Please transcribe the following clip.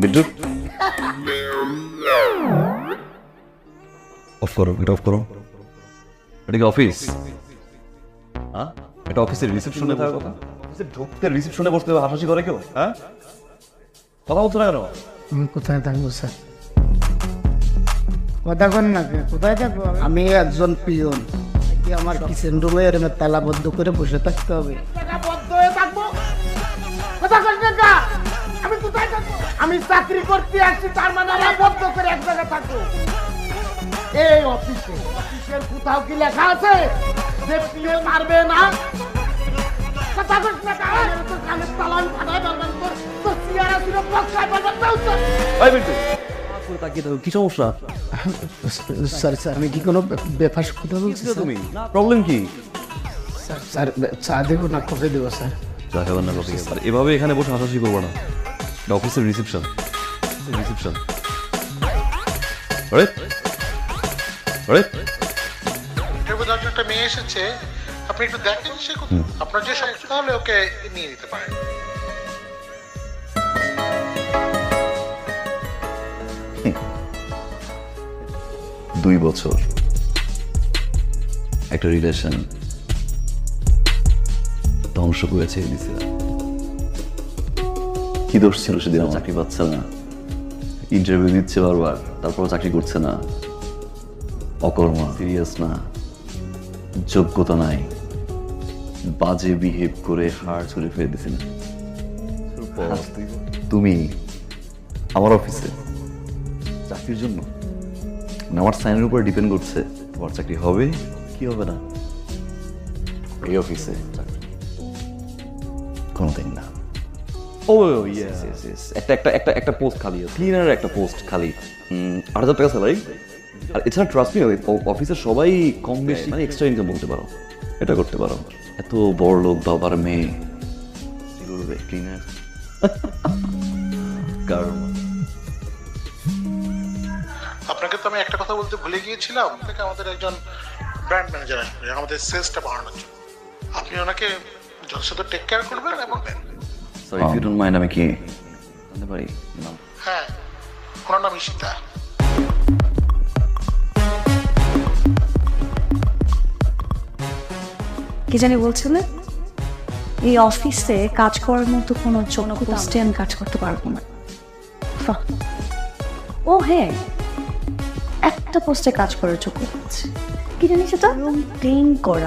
বিদ্যুৎ অফ করো, এটা অফ করো। এটা কি অফিস? হ্যাঁ, এটা অফিসের রিসেপশনে থাকার কথা। অফিসে ঢুকতে রিসেপশনে বসতে হবে, হাসাহাসি করে কেউ? হ্যাঁ, কথা বলছো না কেন? আমি কোথায় থাকবো স্যার? কথা কন না, কোথায় থাকবো? আমি একজন পিয়ন, আমার কিচেন রুমে এরকম তালাবদ্ধ করে বসে থাকতে হবে? আমি কোথায় থাকবো? আমি চাকরি করতে আসছি, তার মানে আমার বদ্ধ করে এক জায়গায় থাকবো? এই অফিসের কোথাও কি লেখা আছে যে পিয়ন মারবে না? কথা কস না, কানের তালান ফাটাই পারবেন, তোর চেয়ারা ছিল পক্ষায় পারবেন না। এই বিদ্যুৎ, তাকিয়ে থাকো, কি সমস্যা? স্যার আমি কি কোনো বেফাস কথা বলছি? তুমি প্রবলেম কি? স্যার চা দেবো না কফি দেবো স্যার? চা খাবেন না কফি? স্যার এভাবে এখানে বসে হাসাহাসি করবো না, এটা অফিসের রিসেপশন। একটা মেয়ে এসেছে, আপনি একটু দেখেন সে আপনার যে সমস্যা, তাহলে ওকে নিয়ে নিতে পারেন। 2 বছর একটা রিলেশন ধ্বংস করেছে দিছিলাম। কি দোষ ছিল সেদিন? আমার চাকরি পাচ্ছে না, ইন্টারভিউ দিচ্ছে বারবার, তারপর চাকরি করছে না, অকর্মা, সিরিয়াস না, যোগ্যতা নাই, বাজে বিহেভ করে হাড় ছুঁড়ে ফেলে দিছিল। তুমি আমার অফিসে চাকরির জন্য, আমার সাইনের উপর ডিপেন্ড করছে তোমার চাকরি হবে কি হবে না। এই অফিসে চাকরি কোনোদিন না। ও ইয়েস ইয়েস ইয়েস, একটা পোস্ট খালি আছে, ক্লিনারের একটা পোস্ট খালি, 8,000 টাকা স্যালারি। আর এছাড়া ট্রাস্ট মি, অফিসের সবাই কম বেশি মানে এক্সট্রা ইনকাম বলতে পারো, এটা করতে পারো। এত বড় লোক বাবার মেয়ে ক্লিনার কারণ আপনাকে তো আমি একটা কথা বলতে ভুলে গিয়েছিলাম, থেকে আমাদের একজন ব্র্যান্ড ম্যানেজার আসবে আমাদের সেলসটা বাড়ানোর জন্য। আপনি ওনাকে যথাযথ টেক কেয়ার করবেন এবং sorry if you don't mind, আমি কি জানতে পারি নাম? হ্যাঁ, ওনার নাম ঈশিতা। কি জানি বলছিলে? এই অফিসে কাজ করার মতো কোনো পোস্টে আমি কাজ করতে পারবো না। ও হ্যাঁ, একটা পোস্টে কাজ করার যোগ্য আছে, কি জানি সেটা? ক্লিন করা।